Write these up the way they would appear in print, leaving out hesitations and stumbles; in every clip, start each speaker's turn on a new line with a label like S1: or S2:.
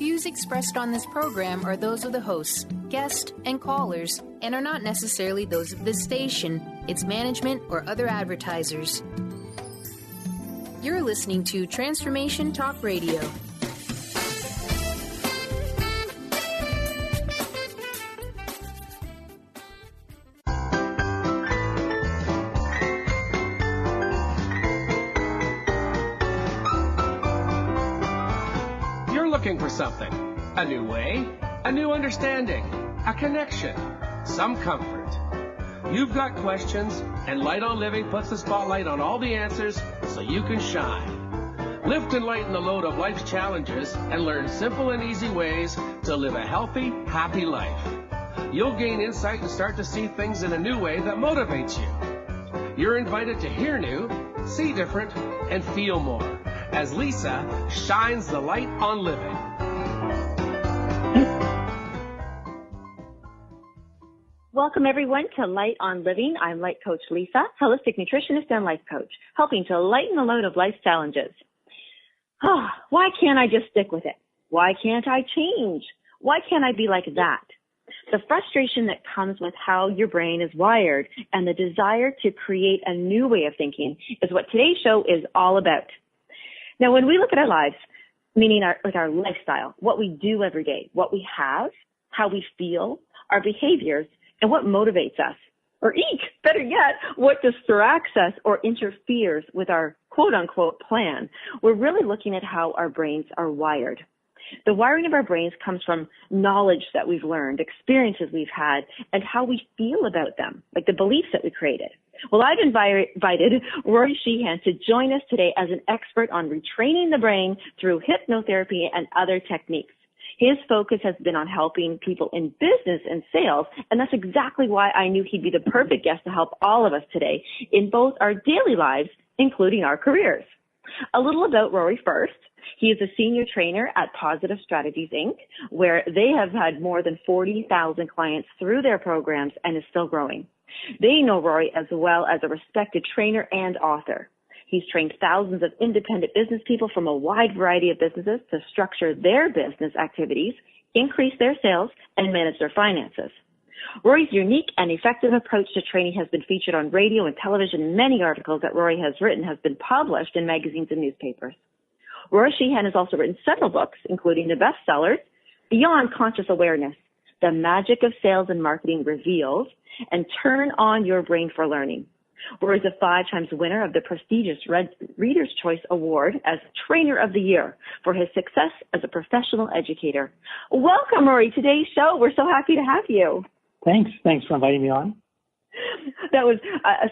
S1: views expressed on this program are those of the hosts, guests, and callers, and are not necessarily those of this station, its management, or other advertisers. You're listening to Transformation Talk Radio.
S2: Looking for something, a new way, a new understanding, a connection, some comfort. You've got questions, and Light on Living puts the spotlight on all the answers so you can shine. Lift and lighten the load of life's challenges and learn simple and easy ways to live a healthy, happy life. You'll gain insight and start to see things in a new way that motivates you. You're invited to hear new, see different, and feel more as Lisa shines the light on living.
S3: Welcome, everyone, to Light on Living. I'm Life Coach Lisa, holistic nutritionist and life coach, helping to lighten the load of life's challenges. Why can't I just stick with it? Why can't I change? Why can't I be like that? The frustration that comes with how your brain is wired and the desire to create a new way of thinking is what today's show is all about. Now, when we look at our lives, meaning our lifestyle, what we do every day, what we have, how we feel, our behaviors, and what motivates us, or better yet, what distracts us or interferes with our quote-unquote plan, we're really looking at how our brains are wired. The wiring of our brains comes from knowledge that we've learned, experiences we've had, and how we feel about them, like the beliefs that we created. Well, I've invited Rory Sheehan to join us today as an expert on retraining the brain through hypnotherapy and other techniques. His focus has been on helping people in business and sales, and that's exactly why I knew he'd be the perfect guest to help all of us today in both our daily lives, including our careers. A little about Rory first. He is a senior trainer at Positive Strategies, Inc., where they have had more than 40,000 clients through their programs and is still growing. They know Rory as well as a respected trainer and author. He's trained thousands of independent business people from a wide variety of businesses to structure their business activities, increase their sales, and manage their finances. Rory's unique and effective approach to training has been featured on radio and television. Many articles that Rory has written have been published in magazines and newspapers. Rory Sheehan has also written several books, including the bestsellers, Beyond Conscious Awareness, The Magic of Sales and Marketing Revealed, and Turn on Your Brain for Learning. Rory is a 5 times winner of the prestigious Reader's Choice Award as Trainer of the Year for his success as a professional educator. Welcome, Rory, to today's show. We're so happy to have you.
S4: Thanks for inviting me on.
S3: That was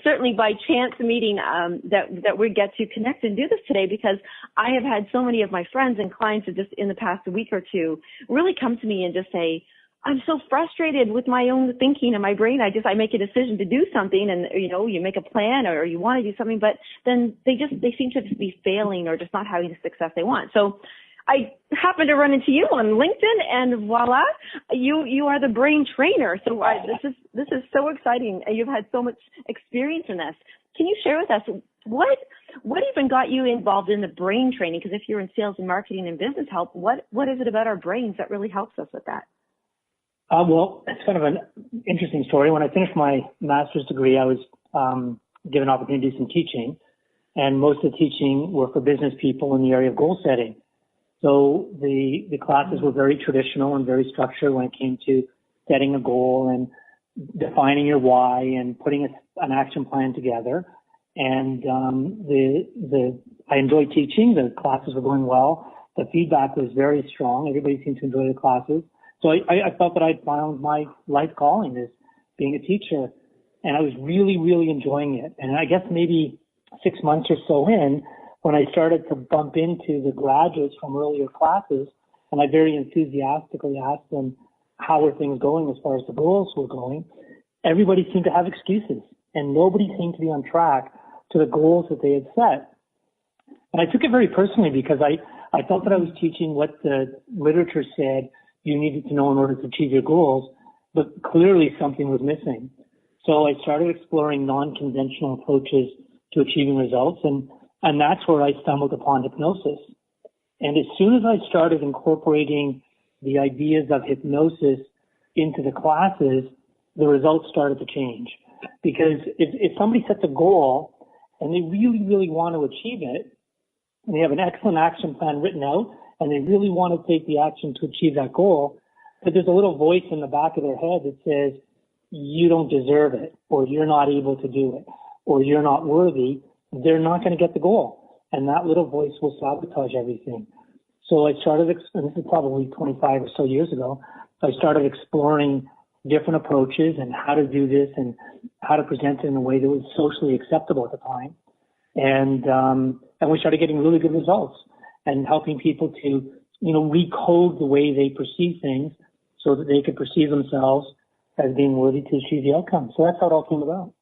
S3: certainly by chance meeting that we get to connect and do this today, because I have had so many of my friends and clients just in the past week or two really come to me and just say, I'm so frustrated with my own thinking and my brain. I make a decision to do something, and you make a plan or you want to do something, but then they seem to just be failing or just not having the success they want. So I happened to run into you on LinkedIn, and voila, you are the brain trainer. So this is so exciting. You've had so much experience in this. Can you share with us what even got you involved in the brain training? Because if you're in sales and marketing and business help, what is it about our brains that really helps us with that?
S4: Well, it's kind of an interesting story. When I finished my master's degree, I was given an opportunity to do some teaching, and most of the teaching were for business people in the area of goal setting. So the classes were very traditional and very structured when it came to setting a goal and defining your why and putting an action plan together. And I enjoyed teaching. The classes were going well. The feedback was very strong. Everybody seemed to enjoy the classes. So I felt that I'd found my life calling as being a teacher, and I was really, really enjoying it. And I guess maybe 6 months or so in, when I started to bump into the graduates from earlier classes, and I very enthusiastically asked them how were things going as far as the goals were going, everybody seemed to have excuses, and nobody seemed to be on track to the goals that they had set. And I took it very personally, because I felt that I was teaching what the literature said you needed to know in order to achieve your goals, but clearly something was missing. So I started exploring non-conventional approaches to achieving results, and that's where I stumbled upon hypnosis. And as soon as I started incorporating the ideas of hypnosis into the classes, the results started to change. Because if somebody sets a goal and they really, really want to achieve it, and they have an excellent action plan written out, and they really want to take the action to achieve that goal, but there's a little voice in the back of their head that says, you don't deserve it, or you're not able to do it, or you're not worthy, they're not going to get the goal. And that little voice will sabotage everything. So I started, and this is probably 25 or so years ago, I started exploring different approaches and how to do this and how to present it in a way that was socially acceptable at the time. And we started getting really good results and helping people to, recode the way they perceive things so that they could perceive themselves as being worthy to achieve the outcome. So that's how it all came about.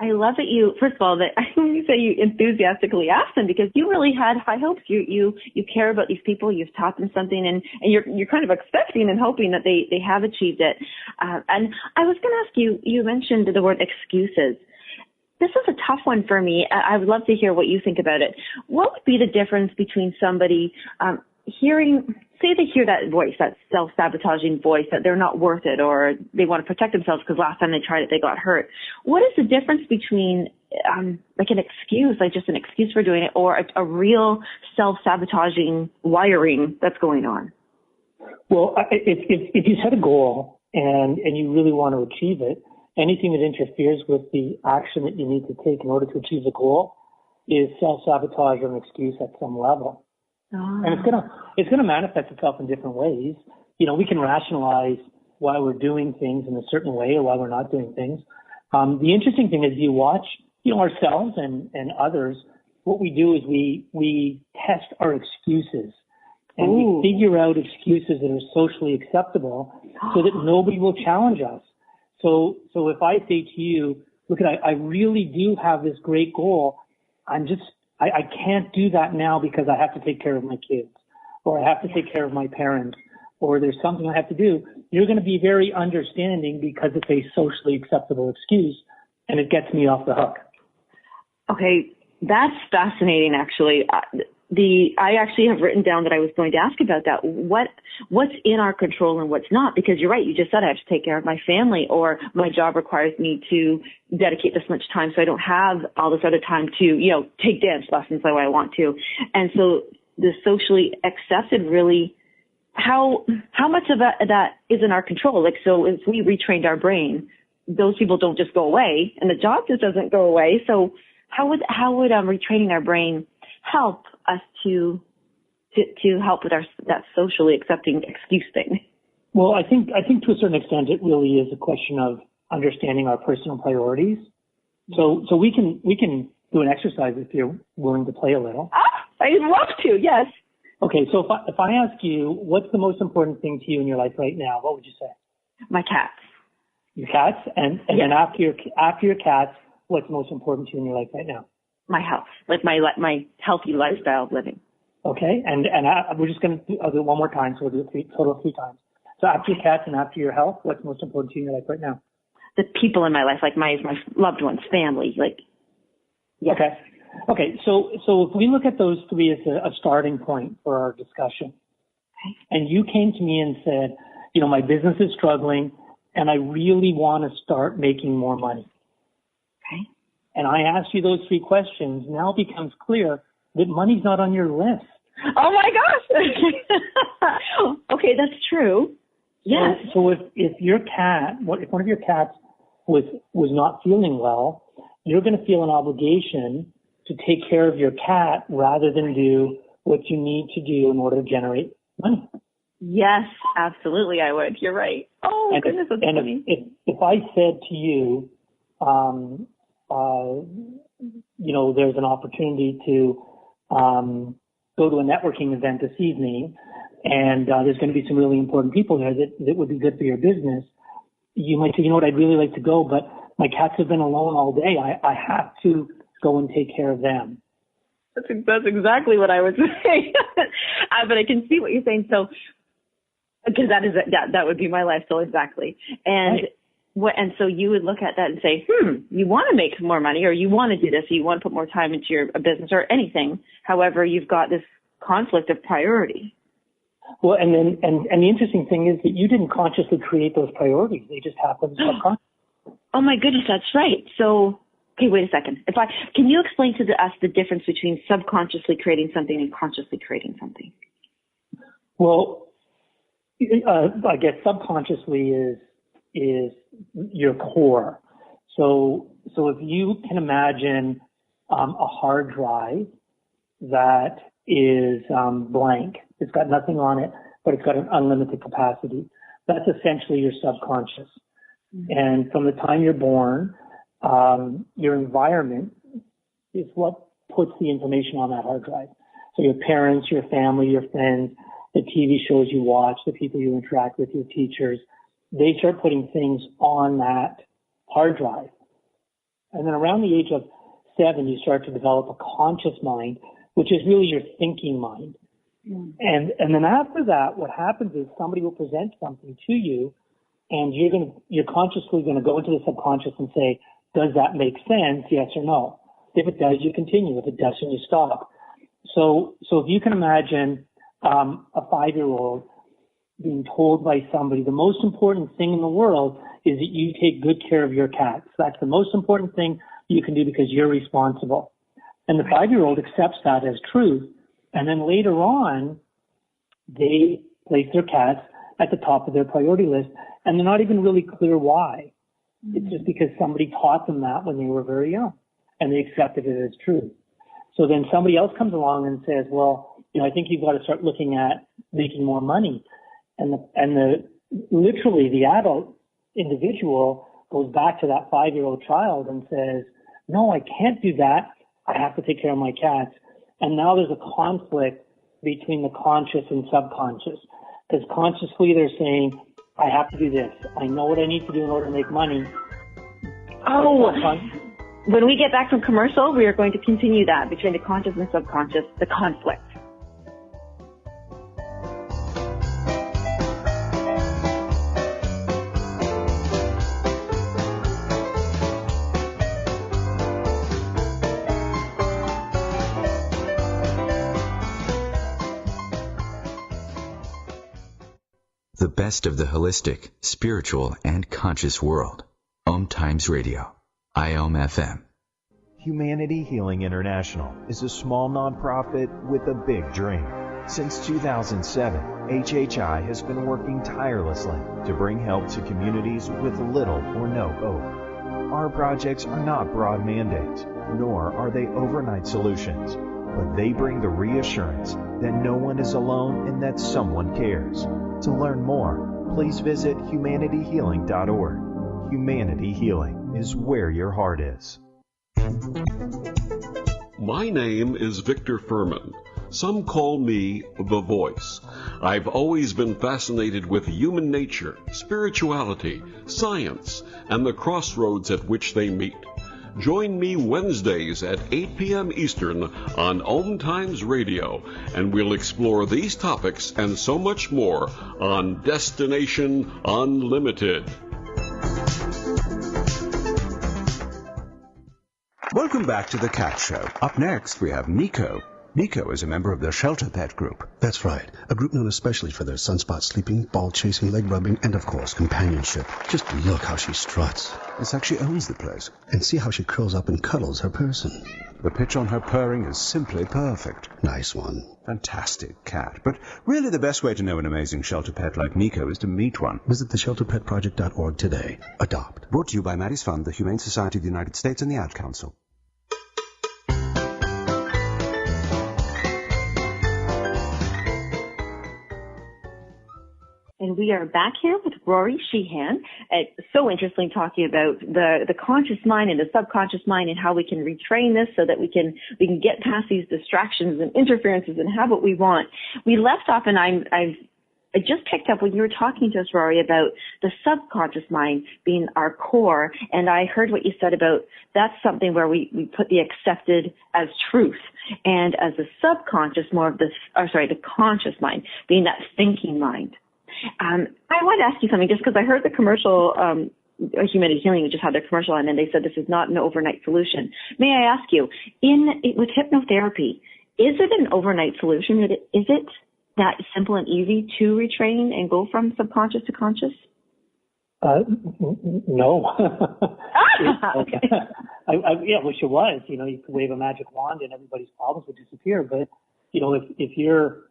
S3: I love that you, first of all, that you say you enthusiastically asked them because you really had high hopes. You care about these people. You've taught them something, and you're kind of expecting and hoping that they have achieved it. And I was going to ask you. You mentioned the word excuses. This is a tough one for me. I would love to hear what you think about it. What would be the difference between somebody say they hear that voice, that self-sabotaging voice, that they're not worth it, or they want to protect themselves because last time they tried it, they got hurt. What is the difference between like an excuse, like just an excuse for doing it, or a real self-sabotaging wiring that's going on?
S4: Well, if you set a goal and you really want to achieve it, anything that interferes with the action that you need to take in order to achieve the goal is self-sabotage or an excuse at some level. And it's gonna manifest itself in different ways. We can rationalize why we're doing things in a certain way or why we're not doing things. The interesting thing is you watch, ourselves and others, what we do is we test our excuses and we figure out excuses that are socially acceptable so that nobody will challenge us. So if I say to you, look, I really do have this great goal. I can't do that now because I have to take care of my kids, or I have to take care of my parents, or there's something I have to do. You're going to be very understanding because it's a socially acceptable excuse, and it gets me off the hook.
S3: Okay, that's fascinating, actually. I actually have written down that I was going to ask about that. What's in our control and what's not? Because you're right. You just said I have to take care of my family, or my job requires me to dedicate this much time, so I don't have all this other time to, take dance lessons the way I want to. And so the socially accepted really, how much of that is in our control? Like, so if we retrained our brain, those people don't just go away, and the job just doesn't go away. So how would retraining our brain help us to help with that socially accepting excuse thing?
S4: Well, I think to a certain extent it really is a question of understanding our personal priorities. So we can do an exercise if you're willing to play a little.
S3: I'd love to. Yes.
S4: Okay. So if I ask you, what's the most important thing to you in your life right now? What would you say?
S3: My cats.
S4: Your cats, and
S3: yes.
S4: Then after your cats, what's most important to you in your life right now?
S3: My health, like my healthy lifestyle of living.
S4: Okay, and we're just going to do it one more time, so we'll do it total of 3 times. So after your cats and after your health, what's most important to you in your life right now?
S3: The people in my life, like my loved ones, family, like. Yes.
S4: Okay. So if we look at those 3 as a starting point for our discussion,
S3: okay.
S4: And you came to me and said, my business is struggling, and I really want to start making more money.
S3: Okay.
S4: And I asked you those 3 questions, now it becomes clear that money's not on your list.
S3: Oh my gosh! Okay, that's true. Yes.
S4: So if your cat, if one of your cats was not feeling well, you're going to feel an obligation to take care of your cat rather than do what you need to do in order to generate money.
S3: Yes, absolutely, I would. You're right. Oh, goodness, that's funny.
S4: If I said to you, there's an opportunity to go to a networking event this evening, and there's going to be some really important people there that would be good for your business, you might say, I'd really like to go, but my cats have been alone all day. I have to go and take care of them.
S3: That's exactly what I would say. But I can see what you're saying. So, because that would be my lifestyle exactly. And
S4: right.
S3: And so you would look at that and say, you want to make more money, or you want to do this, or you want to put more time into your business or anything. However, you've got this conflict of priority.
S4: Well, and the interesting thing is that you didn't consciously create those priorities. They just happened subconsciously.
S3: Oh my goodness, that's right. So, okay, wait a second. Can you explain to us the difference between subconsciously creating something and consciously creating something?
S4: Well, I guess subconsciously is your core. So if you can imagine a hard drive that is blank, it's got nothing on it, but it's got an unlimited capacity. That's essentially your subconscious. Mm-hmm. And from the time you're born, your environment is what puts the information on that hard drive. So your parents, your family, your friends, the TV shows you watch, the people you interact with, your teachers, they start putting things on that hard drive. And then around the age of 7, you start to develop a conscious mind, which is really your thinking mind. Mm. And then after that, what happens is somebody will present something to you, and you're consciously going to go into the subconscious and say, does that make sense? Yes or no. If it does, you continue. If it doesn't, you stop. So if you can imagine a 5-year-old being told by somebody, the most important thing in the world is that you take good care of your cats. That's the most important thing you can do because you're responsible. And the 5-year-old accepts that as truth. And then later on, they place their cats at the top of their priority list. And they're not even really clear why. Mm-hmm. It's just because somebody taught them that when they were very young. And they accepted it as truth. So then somebody else comes along and says, well, I think you've got to start looking at making more money. And literally the adult individual goes back to that 5-year-old child and says, no, I can't do that. I have to take care of my cats. And now there's a conflict between the conscious and subconscious. Because consciously they're saying, I have to do this. I know what I need to do in order to make money.
S3: Oh, when we get back from commercial, we are going to continue that between the conscious and subconscious, the conflict.
S5: The best of the holistic, spiritual, and conscious world. Om Times Radio. IOM FM.
S6: Humanity Healing International is a small nonprofit with a big dream. Since 2007, HHI has been working tirelessly to bring help to communities with little or no hope. Our projects are not broad mandates, nor are they overnight solutions, but they bring the reassurance that no one is alone and that someone cares. To learn more, please visit humanityhealing.org. Humanity Healing is where your heart is.
S7: My name is Victor Furman. Some call me The Voice. I've always been fascinated with human nature, spirituality, science, and the crossroads at which they meet. Join me Wednesdays at 8 p.m. Eastern on Om Times Radio, and we'll explore these topics and so much more on Destination Unlimited.
S8: Welcome back to The Cat Show. Up next, we have Nico. Nico is a member of the Shelter Pet Group.
S9: That's right. A group known especially for their sunspot sleeping, ball chasing, leg rubbing, and of course, companionship. Just look how she struts.
S8: It's like she owns the place.
S9: And see how she curls up and cuddles her person.
S8: The pitch on her purring is simply perfect.
S9: Nice one.
S8: Fantastic cat. But really the best way to know an amazing shelter pet like Nico is to meet one.
S9: Visit theshelterpetproject.org today. Adopt.
S8: Brought to you by Maddie's Fund, the Humane Society of the United States, and the Ad Council.
S3: And we are back here with Rory Sheehan. It's so interesting talking about the conscious mind and the subconscious mind and how we can retrain this so that we can get past these distractions and interferences and have what we want. We left off, and I just picked up when you were talking to us, Rory, about the subconscious mind being our core. And I heard what you said about that's something where we put the accepted as truth. And as the subconscious, the conscious mind being that thinking mind. I want to ask you something, just because I heard the commercial, Humanity Healing just had their commercial, and then they said this is not an overnight solution. May I ask you, with hypnotherapy, is it an overnight solution? Is it that simple and easy to retrain and go from subconscious to conscious?
S4: No.
S3: Okay.
S4: I wish it was. You could wave a magic wand and everybody's problems would disappear. But, if you're,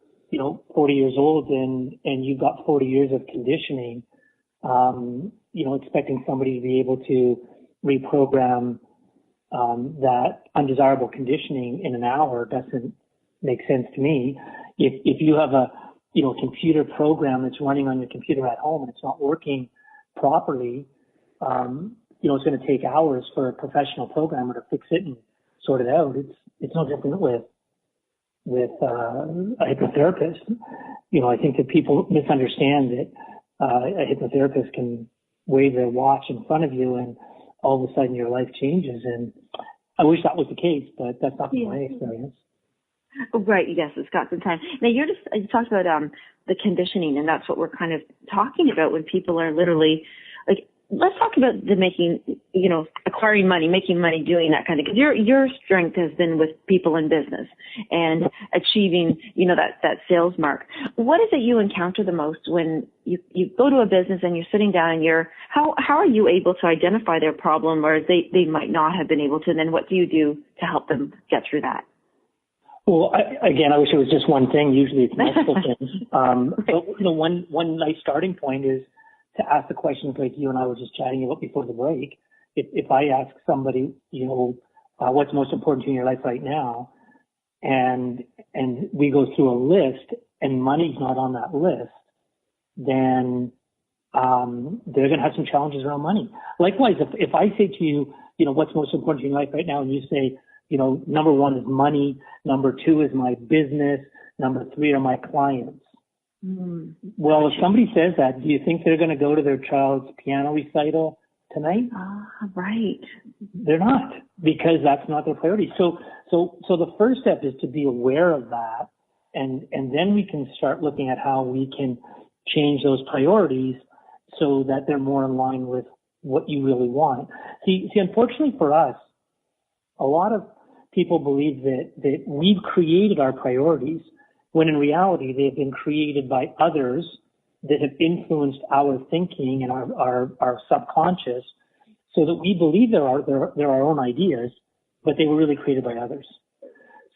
S4: 40 years old and you've got 40 years of conditioning, expecting somebody to be able to reprogram that undesirable conditioning in an hour doesn't make sense to me. If you have a computer program that's running on your computer at home and it's not working properly, it's going to take hours for a professional programmer to fix it and sort it out. It's no different with a hypnotherapist. I think that people misunderstand that a hypnotherapist can wave their watch in front of you and all of a sudden your life changes. And I wish that was the case, but that's not my experience.
S3: Right. Yes, it's got some time. Now, you talked about the conditioning, and that's what we're kind of talking about when people are literally like. Let's talk about the acquiring money, making money, doing that kind of. Because your strength has been with people in business and achieving, that sales mark. What is it you encounter the most when you go to a business and you're sitting down and how are you able to identify their problem, or they might not have been able to? And then what do you do to help them get through that?
S4: Well, I wish it was just one thing. Usually it's multiple things. But, one nice starting point is to ask the questions like you and I were just chatting about before the break. If I ask somebody, what's most important to you in your life right now, and we go through a list and money's not on that list, then they're going to have some challenges around money. Likewise, if I say to you, what's most important to you in your life right now, and you say, number one is money, number two is my business, number three are my clients. Well, if somebody says that, do you think they're going to go to their child's piano recital tonight?
S3: Right.
S4: They're not, because that's not their priority. So the first step is to be aware of that, and then we can start looking at how we can change those priorities so that they're more in line with what you really want. See, unfortunately for us, a lot of people believe that we've created our priorities, when in reality they've been created by others that have influenced our thinking and our subconscious, so that we believe they're our own ideas, but they were really created by others.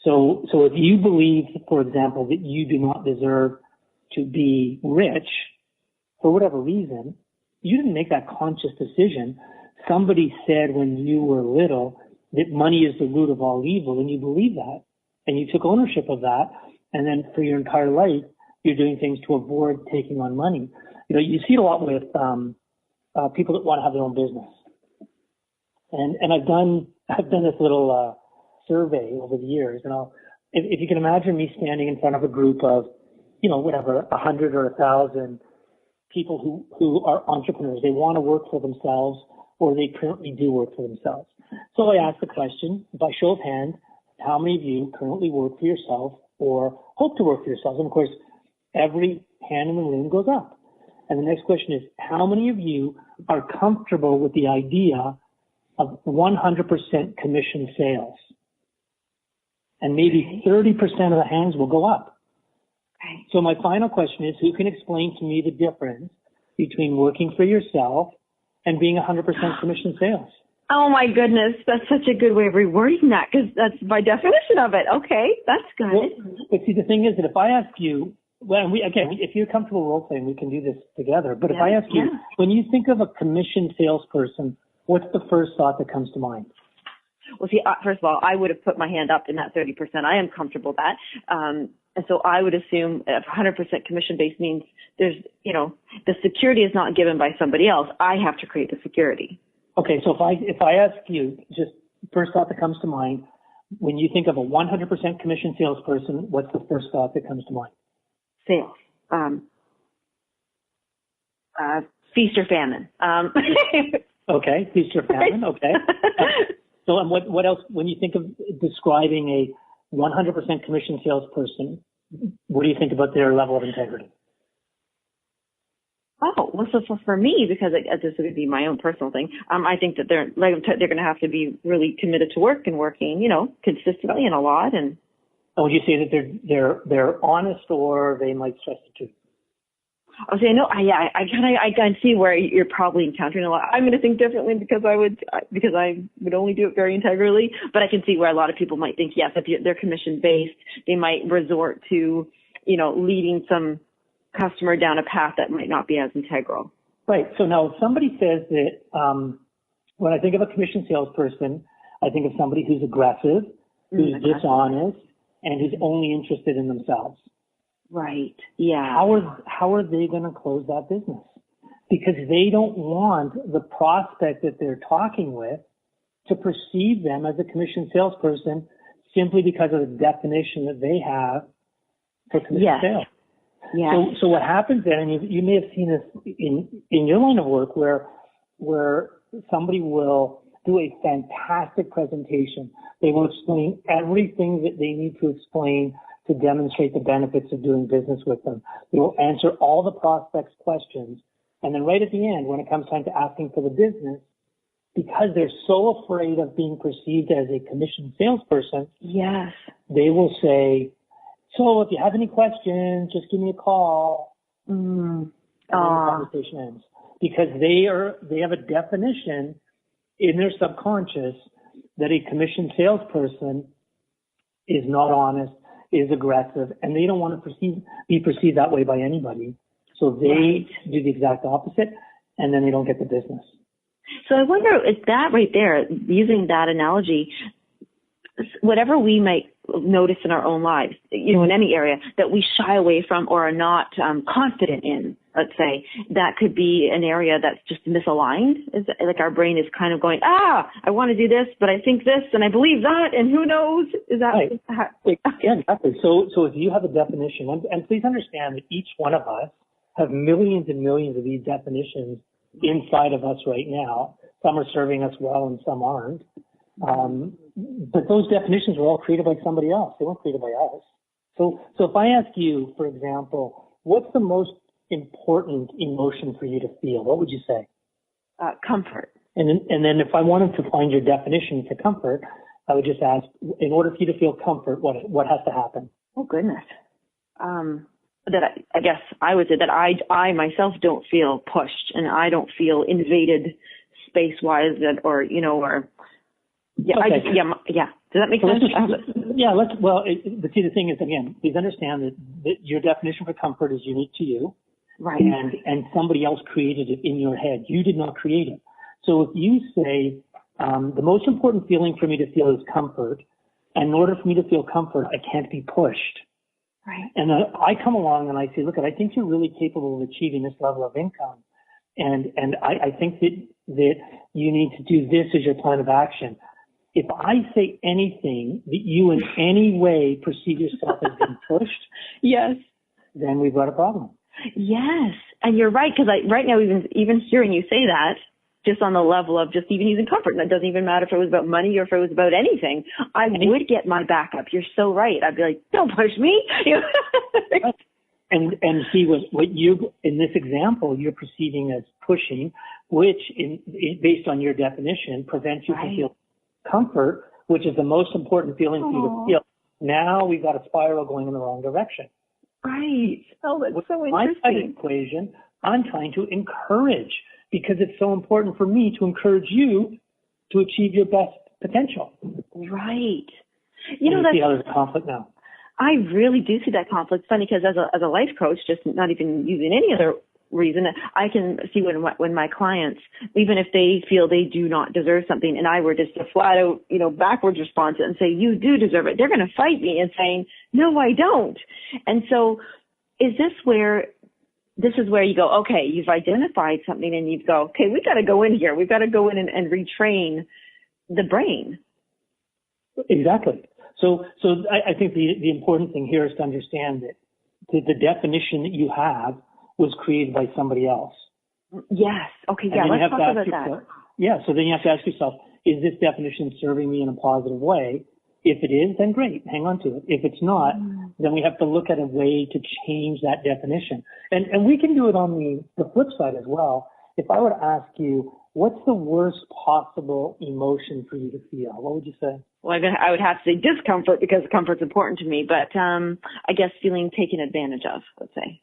S4: So if you believe, for example, that you do not deserve to be rich for whatever reason, you didn't make that conscious decision. Somebody said when you were little that money is the root of all evil, and you believe that, and you took ownership of that. And then for your entire life, you're doing things to avoid taking on money. You see it a lot with people that want to have their own business. And I've done this little survey over the years. And if you can imagine me standing in front of a group of, 100 or 1,000 people who are entrepreneurs. They want to work for themselves, or they currently do work for themselves. So I ask the question, by show of hands, how many of you currently work for yourself or hope to work for yourselves? And of course, every hand in the room goes up. And the next question is, how many of you are comfortable with the idea of 100% commission sales? And maybe 30% of the hands will go up.
S3: Okay.
S4: So my final question is, who can explain to me the difference between working for yourself and being 100% commission sales?
S3: Oh my goodness, that's such a good way of rewording that, because that's my definition of it. Okay, that's good.
S4: Well, but see, the thing is that if I ask you, if you're comfortable role playing, we can do this together. But if I ask you, when you think of a commission salesperson, what's the first thought that comes to mind?
S3: Well, see, first of all, I would have put my hand up in that 30%. I am comfortable with that. And so I would assume 100% commission based means there's, the security is not given by somebody else. I have to create the security.
S4: Okay, so if I ask you, just first thought that comes to mind, when you think of a 100% commission salesperson, what's the first thought that comes to mind?
S3: Sales. Feast or famine.
S4: Okay, feast or famine, okay. So and what else, when you think of describing a 100% commission salesperson, what do you think about their level of integrity?
S3: Oh, well, so for me, because this would be my own personal thing, I think that they're going to have to be really committed to work and working, consistently and a lot. And
S4: would you say that they're honest, or they might stress the truth?
S3: I was saying, no, I can see where you're probably encountering a lot. I'm going to think differently because I would only do it very integrally, but I can see where a lot of people might think, yes, if they're commission based, they might resort to, leading some customer down a path that might not be as integral.
S4: Right. So now if somebody says that, when I think of a commission salesperson, I think of somebody who's aggressive, who's dishonest, and who's only interested in themselves.
S3: Right. Yeah.
S4: How are they going to close that business? Because they don't want the prospect that they're talking with to perceive them as a commission salesperson simply because of the definition that they have for commission sales.
S3: Yeah.
S4: So what happens then, and you may have seen this in your line of work, where somebody will do a fantastic presentation. They will explain everything that they need to explain to demonstrate the benefits of doing business with them. They will answer all the prospects' questions. And then right at the end, when it comes time to asking for the business, because they're so afraid of being perceived as a commission salesperson,
S3: yes,
S4: they will say, so if you have any questions, just give me a call. And then the conversation ends. Because they have a definition in their subconscious that a commission salesperson is not honest, is aggressive, and they don't want to be perceived that way by anybody. So they do the exact opposite, and then they don't get the business.
S3: So I wonder if that right there, using that analogy, whatever we might notice in our own lives, in any area that we shy away from or are not confident in, let's say, that could be an area that's just misaligned. Is like our brain is kind of going, I want to do this, but I think this and I believe that, and who knows? Is that
S4: right? Yeah, exactly. So if you have a definition, and please understand that each one of us have millions and millions of these definitions inside of us right now. Some are serving us well and some aren't. But those definitions were all created by somebody else. They weren't created by us. So if I ask you, for example, what's the most important emotion for you to feel? What would you say?
S3: Comfort.
S4: And then if I wanted to find your definition for comfort, I would just ask, in order for you to feel comfort, what has to happen?
S3: Oh, goodness. I guess I would say that I myself don't feel pushed and I don't feel invaded space-wise Yeah.
S4: Okay.
S3: Does that make sense?
S4: But see, the thing is, again, please understand that your definition for comfort is unique to you.
S3: Right.
S4: And somebody else created it in your head. You did not create it. So if you say, the most important feeling for me to feel is comfort, and in order for me to feel comfort, I can't be pushed.
S3: Right.
S4: And I come along and I say, look, I think you're really capable of achieving this level of income. And I think that you need to do this as your plan of action. If I say anything that you in any way perceive yourself as being pushed,
S3: yes,
S4: then we've got a problem.
S3: Yes, and you're right, because right now even hearing you say that, just on the level of just even using comfort, and it doesn't even matter if it was about money or if it was about anything, I would get my back up. You're so right. I'd be like, don't push me.
S4: And see what you, in this example, you're perceiving as pushing, which based on your definition prevents you from feeling comfort, which is the most important feeling for you to feel. Now we've got a spiral going in the wrong direction.
S3: Right. Oh, that's so interesting.
S4: My side of the equation, I'm trying to encourage, because it's so important for me to encourage you to achieve your best potential.
S3: Right.
S4: See how there's a conflict now.
S3: I really do see that conflict. It's funny because as a life coach, just not even using any other reason, I can see when my clients, even if they feel they do not deserve something, and I were just a flat out, backwards response and say, you do deserve it, they're going to fight me and saying, no, I don't. And so this is where you go, okay, you've identified something and you go, okay, we've got to go in here. We've got to go in and retrain the brain.
S4: Exactly. So I think the important thing here is to understand that the definition that you have was created by somebody else.
S3: Yes. Okay. Yeah. Let's talk about that.
S4: Yeah. So then you have to ask yourself, is this definition serving me in a positive way? If it is, then great. Hang on to it. If it's not, then we have to look at a way to change that definition. And we can do it on the flip side as well. If I were to ask you, what's the worst possible emotion for you to feel? What would you say?
S3: Well, I would have to say discomfort because comfort's important to me, but I guess feeling taken advantage of, let's say.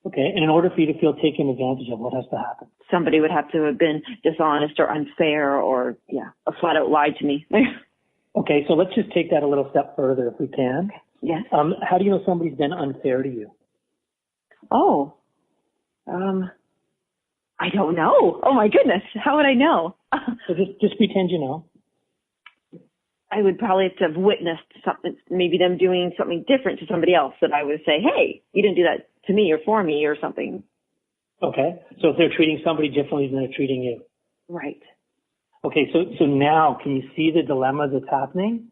S4: Okay, and in order for you to feel taken advantage of, what has to happen?
S3: Somebody would have to have been dishonest or unfair or, flat out lied to me.
S4: Okay, so let's just take that a little step further if we can.
S3: Yes.
S4: How do you know somebody's been unfair to you?
S3: Oh, I don't know. Oh my goodness, how would I know?
S4: So just pretend you know.
S3: I would probably have to have witnessed something, maybe them doing something different to somebody else that I would say, hey, you didn't do that to me or for me or something.
S4: Okay, so if they're treating somebody differently than they're treating you.
S3: Right.
S4: Okay, so now can you see the dilemma that's happening?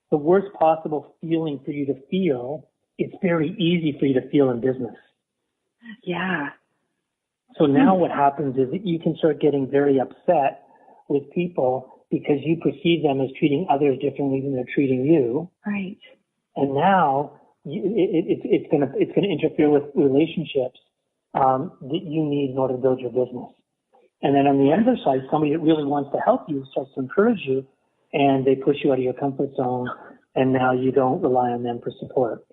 S4: The worst possible feeling for you to feel, it's very easy for you to feel in business.
S3: Yeah.
S4: So now what happens is that you can start getting very upset with people because you perceive them as treating others differently than they're treating you.
S3: Right.
S4: And now it's going to interfere with relationships that you need in order to build your business. And then on the other side, somebody that really wants to help you starts to encourage you, and they push you out of your comfort zone, and now you don't rely on them for support.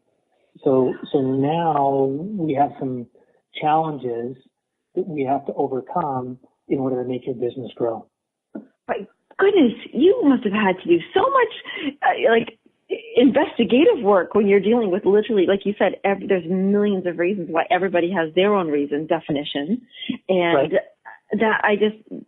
S4: So now we have some challenges that we have to overcome in order to make your business grow.
S3: My goodness, you must have had to do so much, investigative work when you're dealing with literally, like you said, there's millions of reasons why everybody has their own definition. And
S4: right.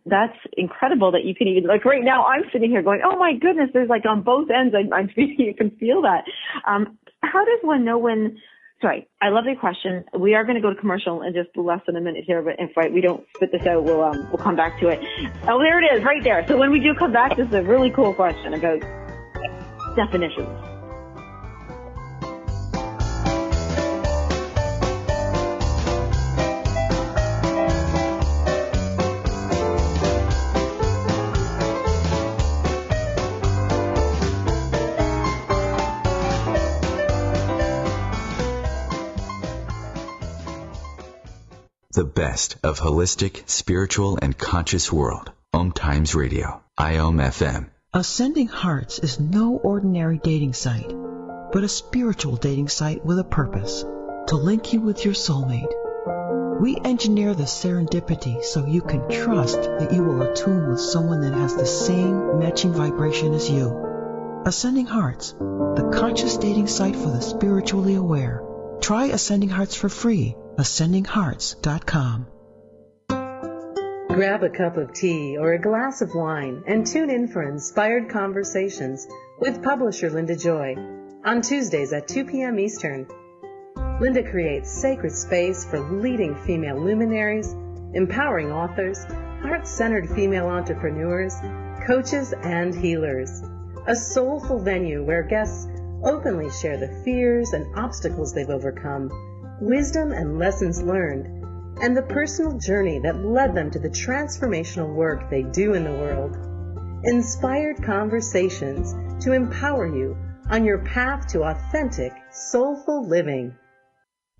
S3: That's incredible that you can even, like right now I'm sitting here going, oh my goodness, there's like on both ends, I'm feeling, you can feel that. How does one know when, sorry, I love the question. We are going to go to commercial in just less than a minute here, but if we don't spit this out, we'll come back to it. Oh, there it is, right there. So when we do come back, this is a really cool question about definitions.
S5: The best of holistic, spiritual, and conscious world. Times Radio. FM.
S10: Ascending Hearts is no ordinary dating site, but a spiritual dating site with a purpose, to link you with your soulmate. We engineer the serendipity so you can trust that you will attune with someone that has the same matching vibration as you. Ascending Hearts, the conscious dating site for the spiritually aware. Try Ascending Hearts for free. AscendingHearts.com.
S11: Grab a cup of tea or a glass of wine and tune in for Inspired Conversations with publisher Linda Joy on Tuesdays at 2 p.m. Eastern. Linda creates sacred space for leading female luminaries, empowering authors, heart-centered female entrepreneurs, coaches, and healers. A soulful venue where guests openly share the fears and obstacles they've overcome, wisdom and lessons learned, and the personal journey that led them to the transformational work they do in the world. Inspired Conversations to empower you on your path to authentic, soulful living.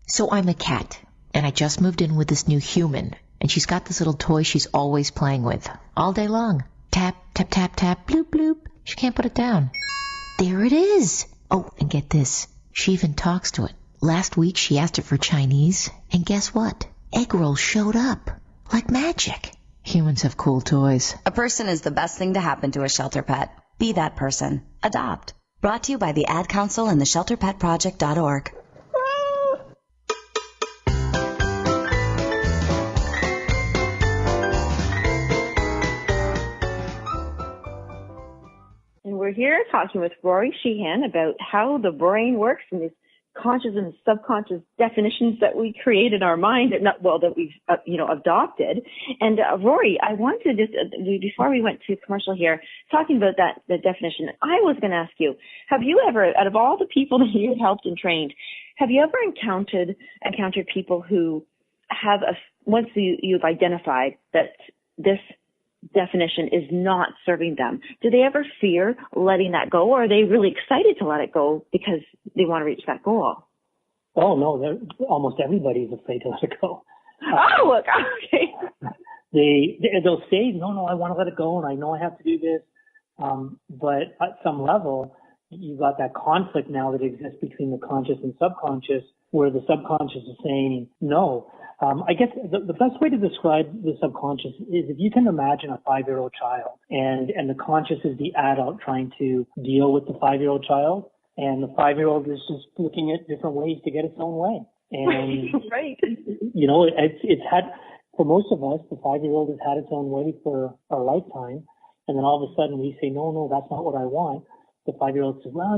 S12: So I'm a cat, and I just moved in with this new human, and she's got this little toy she's always playing with, all day long. Tap, tap, tap, tap, bloop, bloop. She can't put it down. There it is. Oh, and get this. She even talks to it. Last week she asked it for Chinese, and guess what? Egg rolls showed up. Like magic. Humans have cool toys.
S13: A person is the best thing to happen to a shelter pet. Be that person. Adopt. Brought to you by the Ad Council and the ShelterPetProject.org.
S3: And we're here talking with Rory Sheehan about how the brain works and these conscious and subconscious definitions that we create in our mind, that we've, adopted. And Rory, I want to just, before we went to commercial here, talking about the definition, I was going to ask you, have you ever, out of all the people that you've helped and trained, have you ever encountered people who have, once you've identified that this definition is not serving them, do they ever fear letting that go, or are they really excited to let it go because they want to reach that goal? Oh, no,
S4: almost everybody is afraid to let it go.
S3: Okay.
S4: they'll say, no, I want to let it go, and I know I have to do this. But at some level, you've got that conflict now that exists between the conscious and subconscious, where the subconscious is saying no. I guess the best way to describe the subconscious is if you can imagine a 5-year-old child, and the conscious is the adult trying to deal with the 5-year-old child, and the 5-year-old is just looking at different ways to get its own way. And
S3: right.
S4: It's had, for most of us, the 5-year-old has had its own way for our lifetime, and then all of a sudden we say, no, that's not what I want. The 5-year-old says, well,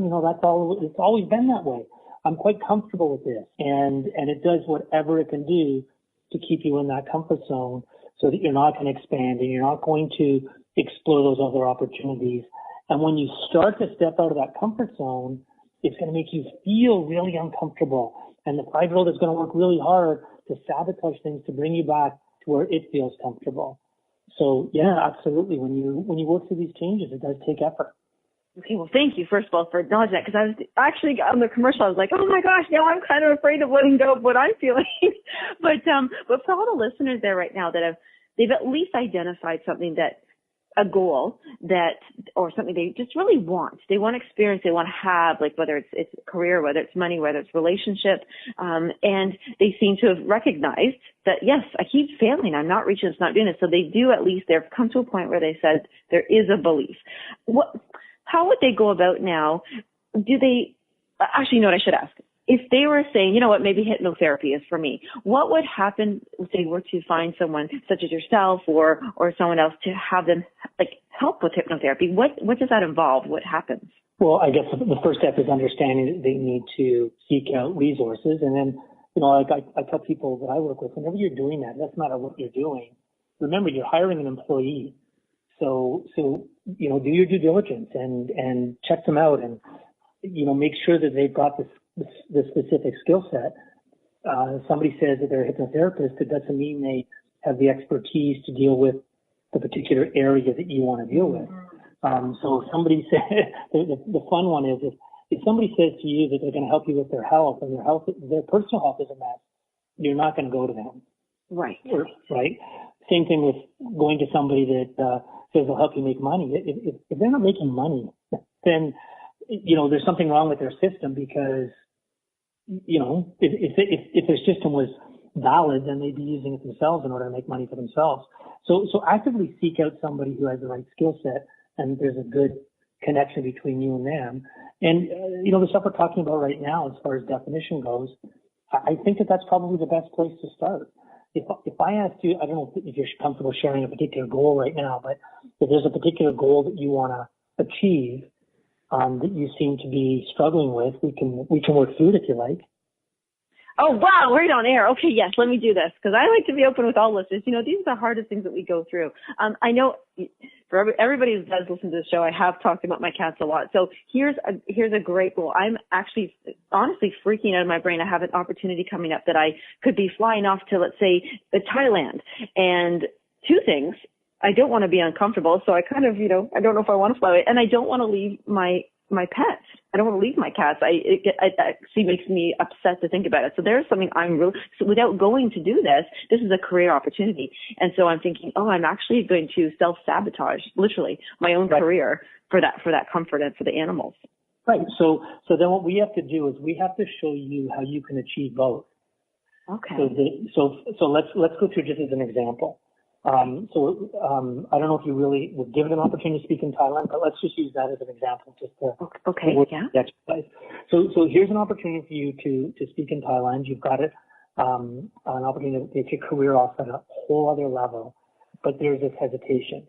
S4: it's always been that way. I'm quite comfortable with this. And it does whatever it can do to keep you in that comfort zone so that you're not going to expand and you're not going to explore those other opportunities. And when you start to step out of that comfort zone, it's going to make you feel really uncomfortable. And the 5-year-old is going to work really hard to sabotage things to bring you back to where it feels comfortable. So yeah, absolutely. When you work through these changes, it does take effort.
S3: Okay, well, thank you, first of all, for acknowledging that, because I was actually on the commercial, I was like, oh my gosh, now I'm kind of afraid of letting go of what I'm feeling. But for all the listeners there right now that they've at least identified something, that a goal that, or something they just really want. They want experience, they want to have, like whether it's career, whether it's money, whether it's relationship, and they seem to have recognized that, yes, I keep failing, I'm not reaching, it's not doing it. So they do, at least they've come to a point where they said there is a belief. How would they go about now? Actually, you know what I should ask? If they were saying, you know what, maybe hypnotherapy is for me, what would happen if they were to find someone such as yourself or someone else to have them help with hypnotherapy? What does that involve? What happens?
S4: Well, I guess the first step is understanding that they need to seek out resources. And then, I tell people that I work with, whenever you're doing that, doesn't matter what you're doing. Remember, you're hiring an employee. So, do your due diligence and check them out and, make sure that they've got the specific skill set. Somebody says that they're a hypnotherapist, it doesn't mean they have the expertise to deal with the particular area that you want to deal with. So if somebody says, the fun one is if somebody says to you that they're going to help you with their health and their personal health is a mess, you're not going to go to them.
S3: Right.
S4: Right. Same thing with going to somebody that says they'll help you make money. If they're not making money, then, there's something wrong with their system, because, if their system was valid, then they'd be using it themselves in order to make money for themselves. So actively seek out somebody who has the right skill set and there's a good connection between you and them. And, the stuff we're talking about right now, as far as definition goes, I think that's probably the best place to start. If I asked you, I don't know if you're comfortable sharing a particular goal right now, but if there's a particular goal that you want to achieve, that you seem to be struggling with, we can work through it if you like.
S3: Oh, wow, right on air. Okay, yes, let me do this, because I like to be open with all listeners. These are the hardest things that we go through. I know for everybody who does listen to the show, I have talked about my cats a lot. So here's a great goal. I'm actually honestly freaking out of my brain. I have an opportunity coming up that I could be flying off to, let's say, Thailand. And two things. I don't want to be uncomfortable, so I kind of, I don't know if I want to fly away, and I don't want to leave my pets. I don't want to leave my cats. It actually makes me upset to think about it. So there's something so without going to do this is a career opportunity. And so I'm thinking, I'm actually going to self-sabotage, literally, my own career for that comfort and for the animals.
S4: Right. So then what we have to do is we have to show you how you can achieve both.
S3: Okay.
S4: So let's go through just as an example. I don't know if you really were given an opportunity to speak in Thailand, but let's just use that as an example, just to the exercise. So here's an opportunity for you to speak in Thailand. You've got an opportunity to take your career off at a whole other level, but there's this hesitation.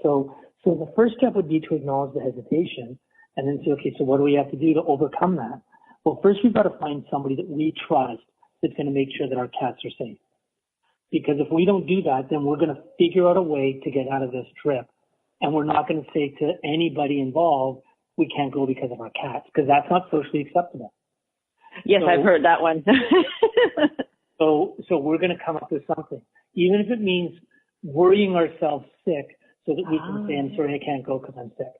S4: So the first step would be to acknowledge the hesitation and then say, okay, so what do we have to do to overcome that? Well, first we've got to find somebody that we trust that's going to make sure that our cats are safe. Because if we don't do that, then we're going to figure out a way to get out of this trip. And we're not going to say to anybody involved, we can't go because of our cats, because that's not socially acceptable.
S3: Yes, I've heard that one.
S4: So we're going to come up with something, even if it means worrying ourselves sick so that we can say, I'm sorry, I can't go because I'm sick.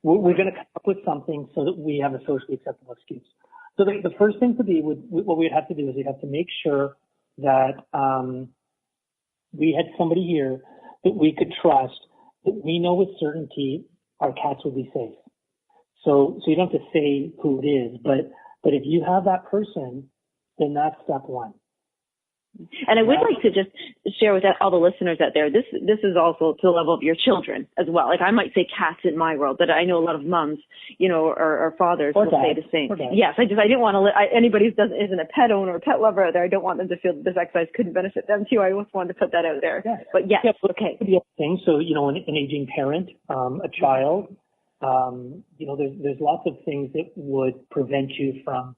S4: We're going to come up with something so that we have a socially acceptable excuse. So the first thing to be, what we'd have to do is we'd have to make sure that we had somebody here that we could trust, that we know with certainty our cats will be safe. So you don't have to say who it is, but if you have that person, then that's step one.
S3: And I would like to just share with all the listeners out there, this is also to the level of your children as well. Like I might say cats in my world, but I know a lot of moms, or fathers will say the same. Yes, I didn't want to anybody who isn't a pet owner or pet lover out there, I don't want them to feel that this exercise couldn't benefit them too. I just wanted to put that out there. Yeah. But yes, okay.
S4: So, an aging parent, a child, there's lots of things that would prevent you from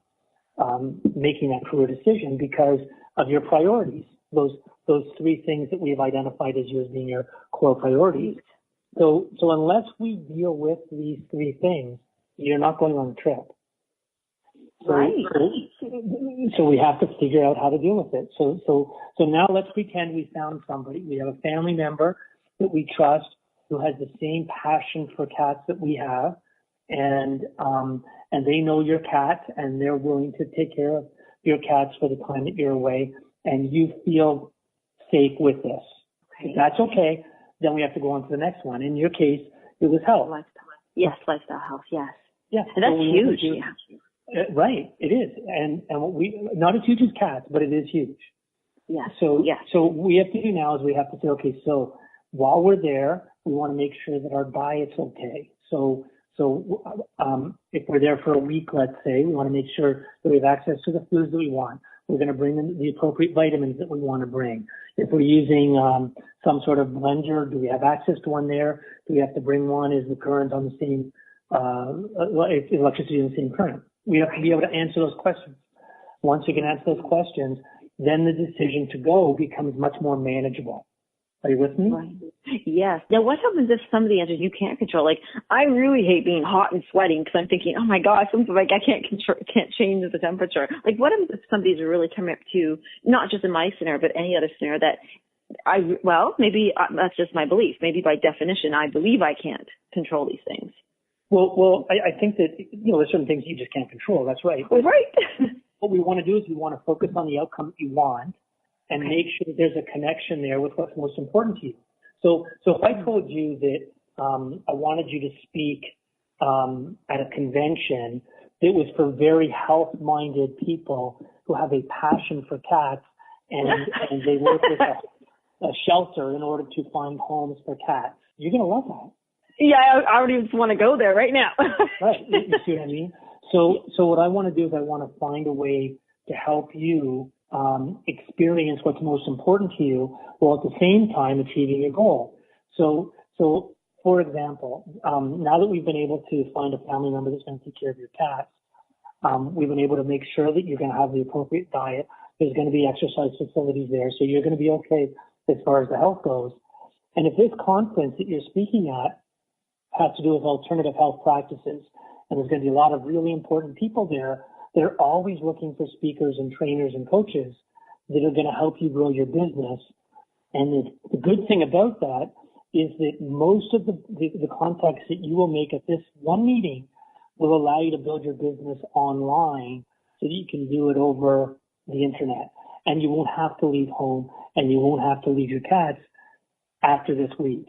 S4: making that career decision because of your priorities, those three things that we've identified as yours being your core priorities. So unless we deal with these three things, you're not going on a trip. So we have to figure out how to deal with it. So now let's pretend we found somebody. We have a family member that we trust who has the same passion for cats that we have, and they know your cat, and they're willing to take care of your cats for the time that you're away, and you feel safe with this. Okay. If that's okay, then we have to go on to the next one. In your case, it was health.
S3: Lifestyle. Yes, lifestyle health, yes.
S4: Yeah.
S3: And that's huge,
S4: right, it is. And what not as huge as cats, but it is huge.
S3: Yeah.
S4: So what we have to do now is we have to say, okay, so while we're there, we want to make sure that our diet's okay. So if we're there for a week, let's say, we want to make sure that we have access to the foods that we want. We're going to bring in the appropriate vitamins that we want to bring. If we're using some sort of blender, do we have access to one there? Do we have to bring one? Is the current on the same, electricity on the same current? We have to be able to answer those questions. Once you can answer those questions, then the decision to go becomes much more manageable. Are you with me?
S3: Right. Yes. Now, what happens if some of the answers you can't control? Like, I really hate being hot and sweating because I'm thinking, oh my gosh, something like I can't change the temperature. Like, what if somebody's really coming up to, not just in my scenario, but any other scenario that maybe that's just my belief. Maybe by definition, I believe I can't control these things.
S4: Well, I think that, there's certain things you just can't control. That's right.
S3: Well, right.
S4: What we want to do is we want to focus on the outcome that you want and make sure that there's a connection there with what's most important to you. So if I told you that I wanted you to speak at a convention that was for very health-minded people who have a passion for cats and they work with a shelter in order to find homes for cats, you're going to love that.
S3: Yeah, I already just want to go there right now.
S4: Right, you see what I mean? So what I want to do is I want to find a way to help you experience what's most important to you while at the same time achieving your goal. So for example, now that we've been able to find a family member that's going to take care of your cats, we've been able to make sure that you're going to have the appropriate diet. There's going to be exercise facilities there, so you're going to be okay as far as the health goes. And if this conference that you're speaking at has to do with alternative health practices, and there's going to be a lot of really important people there, they're always looking for speakers and trainers and coaches that are going to help you grow your business. And the good thing about that is that most of the contacts that you will make at this one meeting will allow you to build your business online so that you can do it over the internet. And you won't have to leave home and you won't have to leave your cats after this week.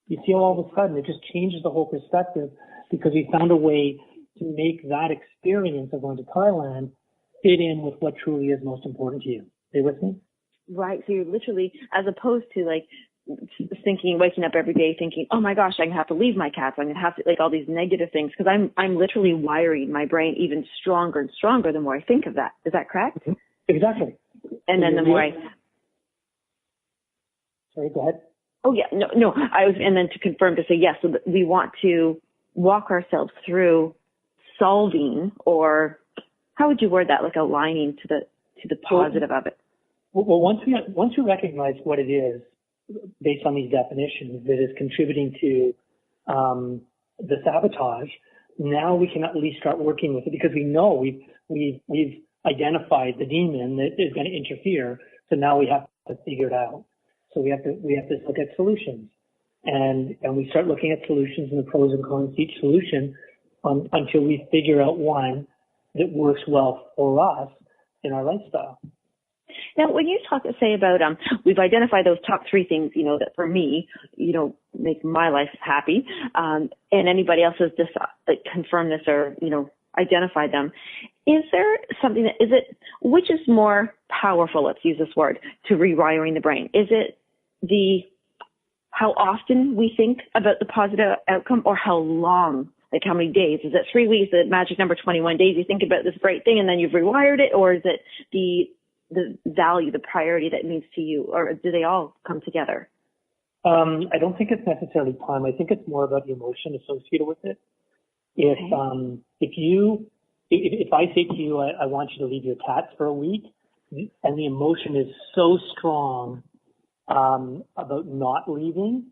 S4: You see how all of a sudden it just changes the whole perspective because we found a way to make that experience of going to Thailand fit in with what truly is most important to you. Are you with me?
S3: Right. So you're literally, as opposed to like waking up every day thinking, oh my gosh, I'm going to have to leave my cats. I'm going to have to, like, all these negative things, because I'm literally wiring my brain even stronger and stronger the more I think of that. Is that correct?
S4: Mm-hmm. Exactly.
S3: And then the more
S4: Sorry, go ahead.
S3: Oh yeah, no. And then to confirm, to say yes, so that we want to walk ourselves through solving, or how would you word that? Like aligning to the positive of it.
S4: Well, once we recognize what it is based on these definitions that is contributing to the sabotage, now we can at least start working with it because we know we've identified the demon that is going to interfere. So now we have to figure it out. So we have to look at solutions, and we start looking at solutions and the pros and cons to each solution until we figure out one that works well for us in our lifestyle.
S3: Now, when you talk, say, about, we've identified those top 3 things, that for me, make my life happy, and anybody else has just confirmed this or, identified them. Is there something which is more powerful, let's use this word, to rewiring the brain? Is it how often we think about the positive outcome, or how long? Like how many days? Is it 3 weeks, the magic number 21 days, you think about this great thing and then you've rewired it? Or is it the value, the priority that means to you? Or do they all come together?
S4: I don't think it's necessarily time. I think it's more about the emotion associated with it. If I say to you, I want you to leave your cats for a week, and the emotion is so strong about not leaving,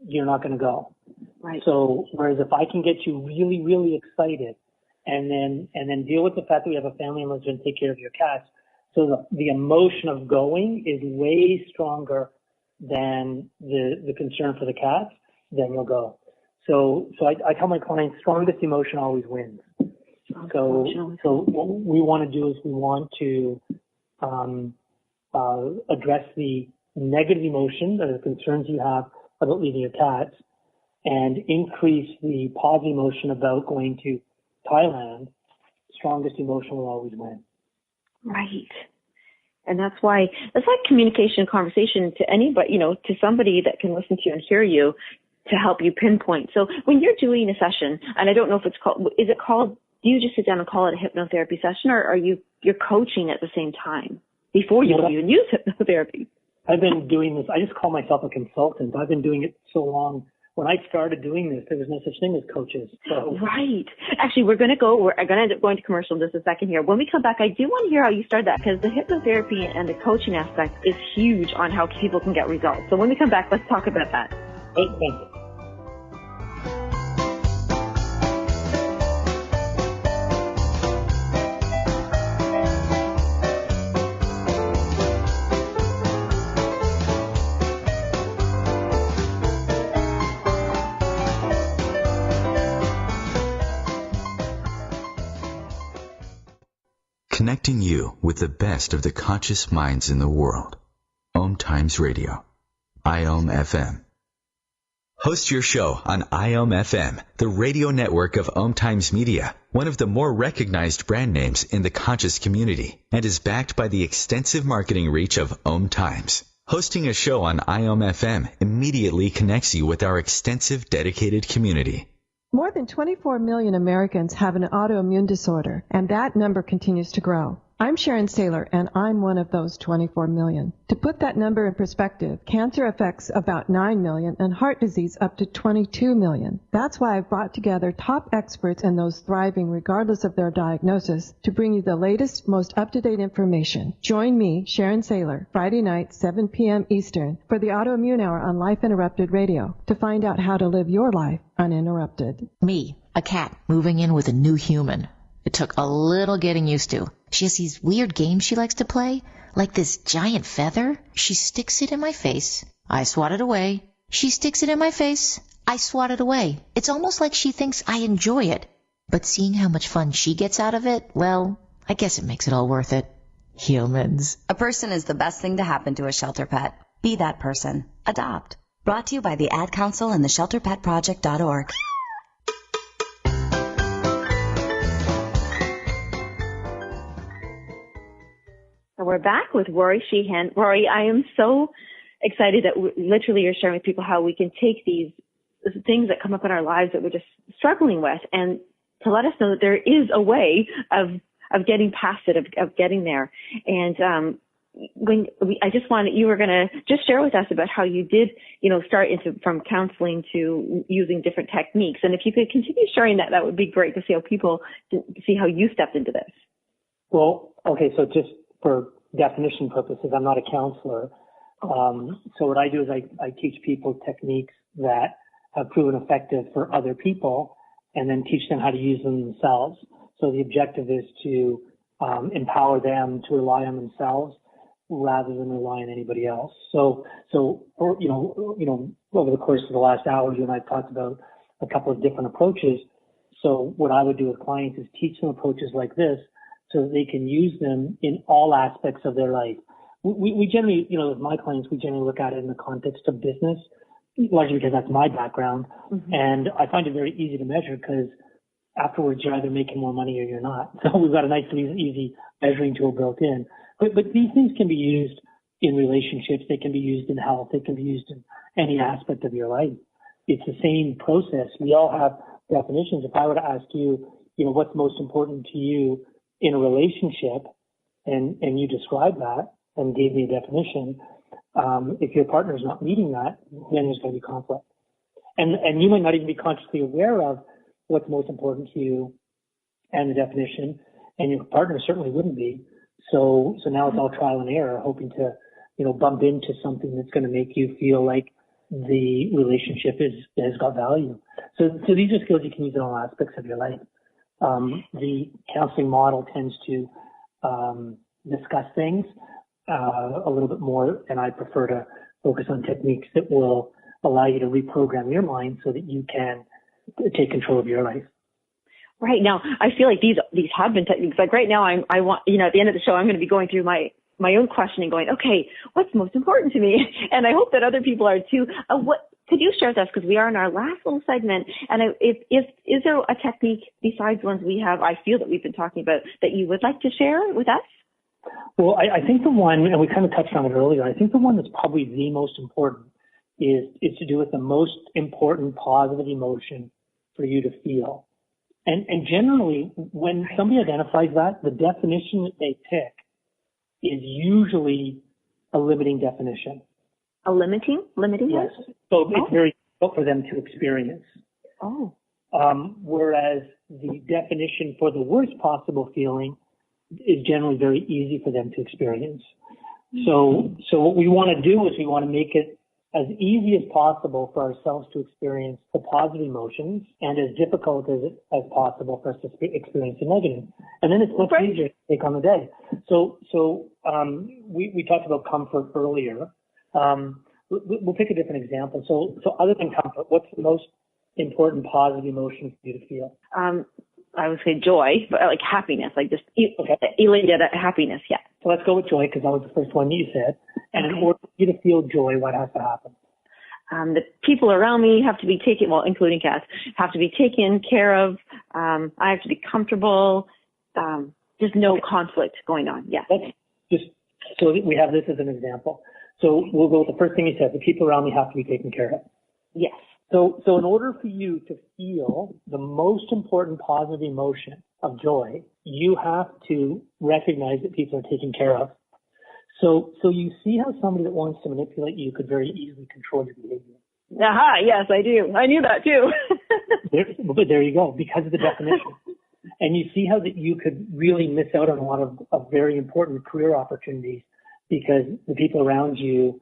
S4: you're not going to go.
S3: Right.
S4: So, whereas if I can get you really, really excited, and then deal with the fact that we have a family member who's going to take care of your cats, so the emotion of going is way stronger than the concern for the cats, then you'll go. So I tell my clients, strongest emotion always wins. So what we want to do is we want to address the negative emotion, or the concerns you have about leaving your cats, and increase the positive emotion about going to Thailand. Strongest emotion will always win.
S3: Right. And that's why communication and conversation to anybody, to somebody that can listen to you and hear you, to help you pinpoint. So when you're doing a session, and I don't know if it's called, do you just sit down and call it a hypnotherapy session, or you're coaching at the same time before you even use hypnotherapy?
S4: I've been doing this. I just call myself a consultant. I've been doing it so long. When I started doing this, there was no such thing as coaches. So.
S3: Right. Actually, we're going to end up going to commercial in just a second here. When we come back, I do want to hear how you started that, because the hypnotherapy and the coaching aspect is huge on how people can get results. So when we come back, let's talk about that.
S4: Thank you.
S5: Connecting you with the best of the conscious minds in the world. Om Times Radio. IOM FM. Host your show on IOM FM, the radio network of Om Times Media, one of the more recognized brand names in the conscious community, and is backed by the extensive marketing reach of Om Times. Hosting a show on IOM FM immediately connects you with our extensive dedicated community.
S14: More than 24 million Americans have an autoimmune disorder, and that number continues to grow. I'm Sharon Saylor, and I'm one of those 24 million. To put that number in perspective, cancer affects about 9 million and heart disease up to 22 million. That's why I've brought together top experts and those thriving regardless of their diagnosis to bring you the latest, most up-to-date information. Join me, Sharon Saylor, Friday night, 7 p.m. Eastern, for the Autoimmune Hour on Life Interrupted Radio to find out how to live your life uninterrupted.
S12: Me, a cat, moving in with a new human. It took a little getting used to. She has these weird games she likes to play, like this giant feather. She sticks it in my face. I swat it away. She sticks it in my face. I swat it away. It's almost like she thinks I enjoy it. But seeing how much fun she gets out of it, well, I guess it makes it all worth it. Humans.
S13: A person is the best thing to happen to a shelter pet. Be that person. Adopt. Brought to you by the Ad Council and the shelterpetproject.org.
S3: We're back with Rory Sheehan. Rory, I am so excited that literally you're sharing with people how we can take these things that come up in our lives that we're just struggling with, and to let us know that there is a way of getting past it, of getting there. And I just wanted, you were going to just share with us about how you did, start from counseling to using different techniques. And if you could continue sharing that, that would be great to see how you stepped into this.
S4: Well, okay, so just for definition purposes, I'm not a counselor. So what I do is I teach people techniques that have proven effective for other people, and then teach them how to use them themselves. So the objective is to empower them to rely on themselves rather than rely on anybody else. So over the course of the last hour, you and I talked about a couple of different approaches. So what I would do with clients is teach them approaches like this, so that they can use them in all aspects of their life. we generally, with my clients, we generally look at it in the context of business, largely because that's my background. And I find it very easy to measure because afterwards you're either making more money or you're not. So we've got a nice, easy measuring tool built in. But these things can be used in relationships. They can be used in health. They can be used in any aspect of your life. It's the same process. We all have definitions. If I were to ask you, what's most important to you in a relationship, and you describe that and gave me a definition, if your partner is not meeting that, then there's going to be conflict. And you might not even be consciously aware of what's most important to you and the definition, and your partner certainly wouldn't be. So now it's all trial and error, hoping to, bump into something that's going to make you feel like the relationship has got value. So these are skills you can use in all aspects of your life. The counseling model tends to discuss things a little bit more, and I prefer to focus on techniques that will allow you to reprogram your mind so that you can take control of your life.
S3: Right now, I feel like these have been techniques. Like right now, I want, at the end of the show, I'm going to be going through my own questioning, going, okay, what's most important to me? And I hope that other people are too. What could you share with us? Because we are in our last little segment. And is there a technique besides ones we have, I feel that we've been talking about, that you would like to share with us?
S4: Well, I think the one, and we kind of touched on it earlier, I think the one that's probably the most important is to do with the most important positive emotion for you to feel. And generally, when somebody identifies that, the definition that they pick is usually a limiting definition.
S3: A limiting?
S4: Yes. So it's very difficult for them to experience.
S3: Oh.
S4: Whereas the definition for the worst possible feeling is generally very easy for them to experience. So what we want to do is we want to make it as easy as possible for ourselves to experience the positive emotions and as difficult as possible for us to experience the negative. And then it's much easier to take on the day. So we talked about comfort earlier. We'll pick a different example. So other than comfort, what's the most important positive emotion for you to feel?
S3: I would say joy, but like happiness, like just elated happiness, yeah.
S4: So let's go with joy because that was the first one you said. And in order for you to feel joy, what has to happen?
S3: The people around me have to be taken, well, including cats, have to be taken care of. I have to be comfortable. Just no conflict going on, yeah.
S4: Let's just, so that we have this as an example. So we'll go with the first thing you said, the people around me have to be taken care of.
S3: Yes.
S4: So in order for you to feel the most important positive emotion of joy, you have to recognize that people are taken care of. So you see how somebody that wants to manipulate you could very easily control your behavior.
S3: Aha, yes, I do. I knew that too.
S4: But there you go, because of the definition. And you see how that you could really miss out on a lot of very important career opportunities because the people around you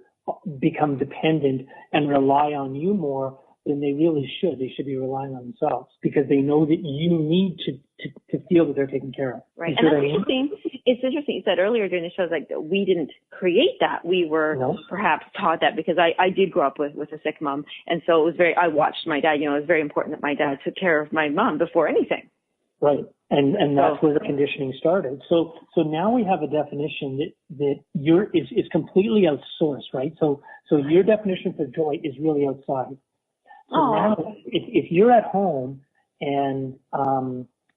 S4: become dependent and rely on you more than they really should. They should be relying on themselves because they know that you need to feel that they're taken care of.
S3: Right. And that's interesting. It's interesting. You said earlier during the show, like that we didn't create that. We were perhaps taught that because I did grow up with a sick mom. And so it was I watched my dad, it was very important that my dad took care of my mom before anything.
S4: Right. And that's where the conditioning started. So now we have a definition that is completely outsourced, right? So your definition for joy is really outside. So now, if you're at home and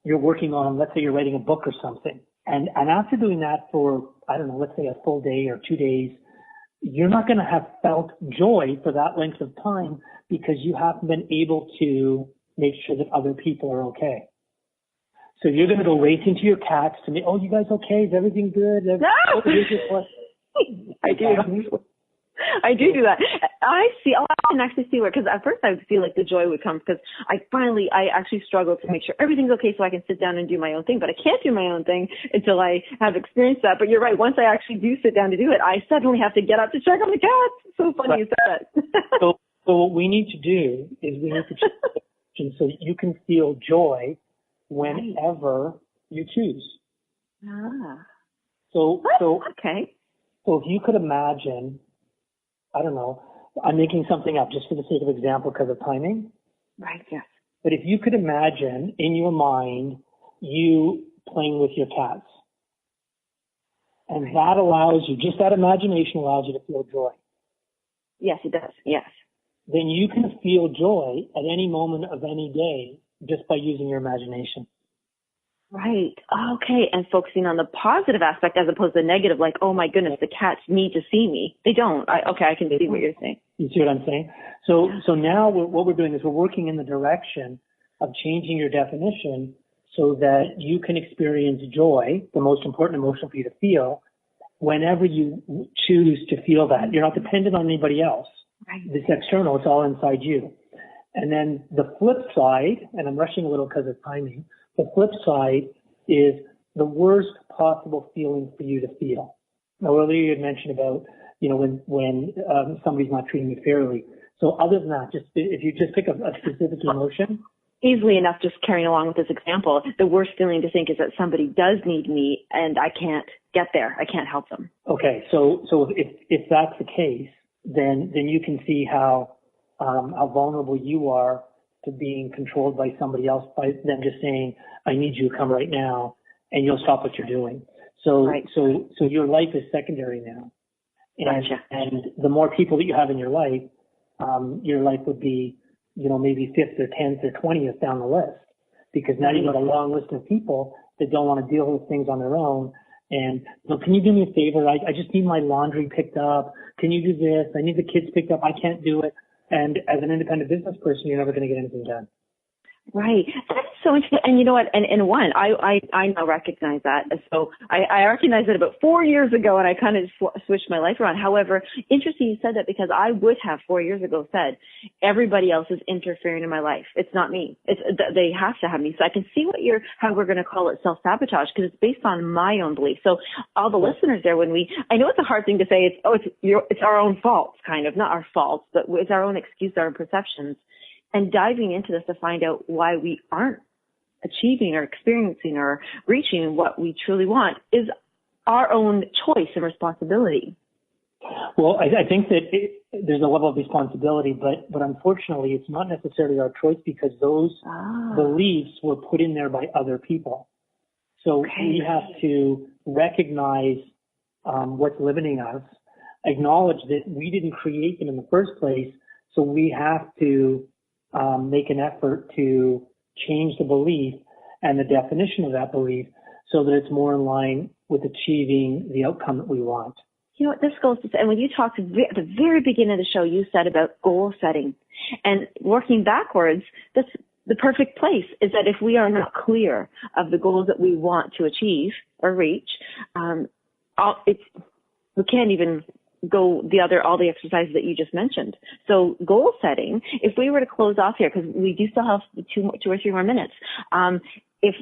S4: you're working on, let's say you're writing a book or something, and after doing that for, I don't know, let's say a full day or 2 days, you're not going to have felt joy for that length of time because you haven't been able to make sure that other people are okay. So you're going to go racing to your cats to me. Oh, you guys okay? Is everything good?
S3: No! I do. I do that. I can actually see where, because at first I would feel like the joy would come because I actually struggle to make sure everything's okay so I can sit down and do my own thing, but I can't do my own thing until I have experienced that. But you're right. Once I actually do sit down to do it, I suddenly have to get up to check on the cats. So funny you said that.
S4: So what we need to do is we need to change so that you can feel joy whenever you choose. So
S3: okay.
S4: So if you could imagine, I don't know, I'm making something up just for the sake of example because of timing.
S3: Right, yes.
S4: But if you could imagine in your mind you playing with your cats And that allows you, just that imagination allows you to feel joy.
S3: Yes, it does. Yes.
S4: Then you can feel joy at any moment of any day just by using your imagination.
S3: Right. Okay. And focusing on the positive aspect as opposed to the negative, like, oh my goodness, the cats need to see me. They don't. I can see what you're saying.
S4: You see what I'm saying? So now what we're doing is we're working in the direction of changing your definition so that you can experience joy, the most important emotion for you to feel, whenever you choose to feel that. You're not dependent on anybody else.
S3: Right.
S4: It's external. It's all inside you. And then the flip side, and I'm rushing a little because of timing, the flip side is the worst possible feeling for you to feel. Now, earlier you had mentioned about, when somebody's not treating you fairly. So other than that, just if you just pick a specific emotion.
S3: Easily enough, just carrying along with this example, the worst feeling to think is that somebody does need me and I can't get there. I can't help them.
S4: Okay, so if that's the case, then you can see how vulnerable you are to being controlled by somebody else, by them just saying, I need you to come right now, and you'll stop what you're doing. So your life is secondary now.
S3: Gotcha.
S4: And the more people that you have in your life would be, maybe 5th or 10th or 20th down the list, because now you've got a long list of people that don't want to deal with things on their own. And, can you do me a favor? I just need my laundry picked up. Can you do this? I need the kids picked up. I can't do it. And as an independent business person, you're never going to get anything done.
S3: Right. That's so interesting. And you know what? And I now recognize that. So I recognized it about 4 years ago, and I kind of switched my life around. However, interesting you said that, because I would have 4 years ago said, everybody else is interfering in my life. It's not me. They have to have me. So I can see how we're going to call it self-sabotage, because it's based on my own belief. So all the listeners there, I know it's a hard thing to say, it's our own fault, kind of, not our fault, but it's our own excuse, our own perceptions. And diving into this to find out why we aren't achieving or experiencing or reaching what we truly want is our own choice and responsibility.
S4: Well, I think that there's a level of responsibility, but unfortunately it's not necessarily our choice, because those beliefs were put in there by other people. So we have to recognize what's limiting us, acknowledge that we didn't create them in the first place, so we have to make an effort to change the belief and the definition of that belief so that it's more in line with achieving the outcome that we want.
S3: You know what, this goes to, and when you talked at the very beginning of the show, you said about goal setting and working backwards. That's the perfect place, is that if we are not clear of the goals that we want to achieve or reach, we can't even go all the exercises that you just mentioned. So goal setting, if we were to close off here, because we do still have two or three more minutes, if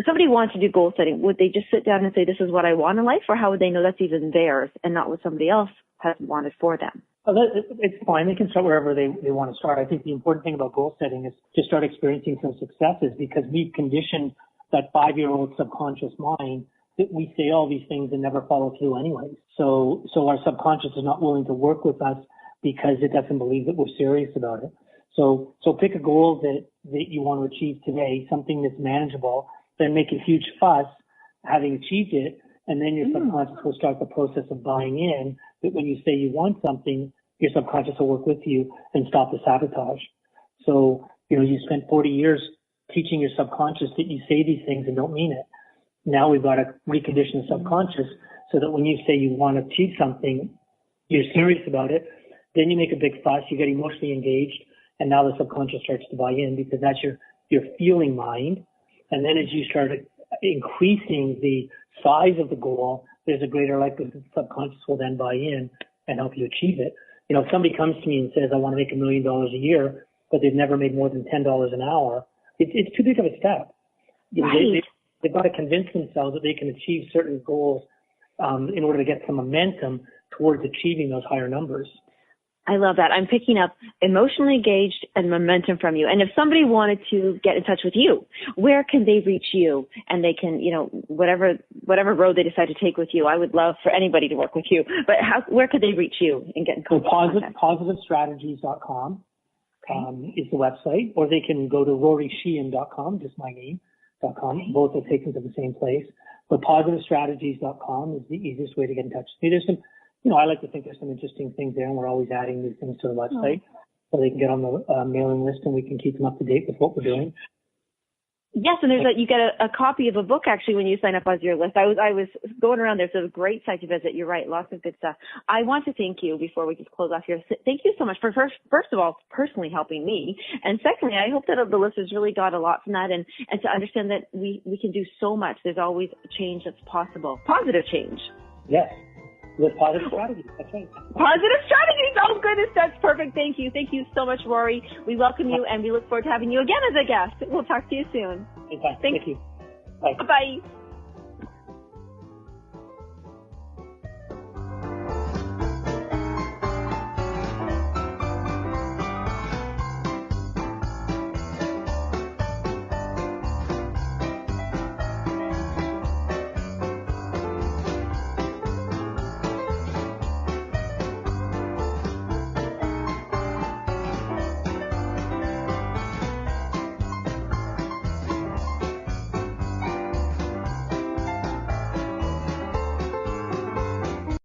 S3: somebody wants to do goal setting, would they just sit down and say, this is what I want in life, or how would they know that's even theirs and not what somebody else has wanted for them?
S4: It's fine. They can start wherever they want to start. I think the important thing about goal setting is to start experiencing some successes, because we've conditioned that 5-year-old subconscious mind that we say all these things and never follow through anyways. So our subconscious is not willing to work with us because it doesn't believe that we're serious about it. So pick a goal that you want to achieve today, something that's manageable, then make a huge fuss having achieved it, and then your subconscious will start the process of buying in that when you say you want something, your subconscious will work with you and stop the sabotage. So, you spent 40 years teaching your subconscious that you say these things and don't mean it. Now we've got to recondition the subconscious so that when you say you want to achieve something, you're serious about it. Then you make a big fuss, you get emotionally engaged, and now the subconscious starts to buy in, because that's your feeling mind. And then as you start increasing the size of the goal, there's a greater likelihood that the subconscious will then buy in and help you achieve it. If somebody comes to me and says, I want to make $1 million a year, but they've never made more than $10 an hour, it's too big of a step.
S3: Right.
S4: They've got to convince themselves that they can achieve certain goals in order to get some momentum towards achieving those higher numbers.
S3: I love that. I'm picking up emotionally engaged and momentum from you. And if somebody wanted to get in touch with you, where can they reach you? And they can, whatever road they decide to take with you, I would love for anybody to work with you. But where could they reach you and get in contact?
S4: positivestrategies.com is the website, or they can go to RorySheehan.com, just my name.com. Both are taken to the same place. But positivestrategies.com is the easiest way to get in touch with me. There's some, I like to think there's some interesting things there, and we're always adding new things to the website so they can get on the mailing list and we can keep them up to date with what we're doing.
S3: Yes, and you get a copy of a book actually when you sign up on your list. I was going around there, so it's a great site to visit. You're right, lots of good stuff. I want to thank you before we just close off here. Thank you so much for first of all personally helping me, and secondly, I hope that the listeners really got a lot from that and to understand that we can do so much. There's always change that's possible, positive change.
S4: Yes. With positive strategies. That's right.
S3: Positive strategies. Oh, goodness. That's perfect. Thank you. Thank you so much, Rory. We welcome you, and we look forward to having you again as a guest. We'll talk to you soon.
S4: Thank you. Bye.
S3: Bye.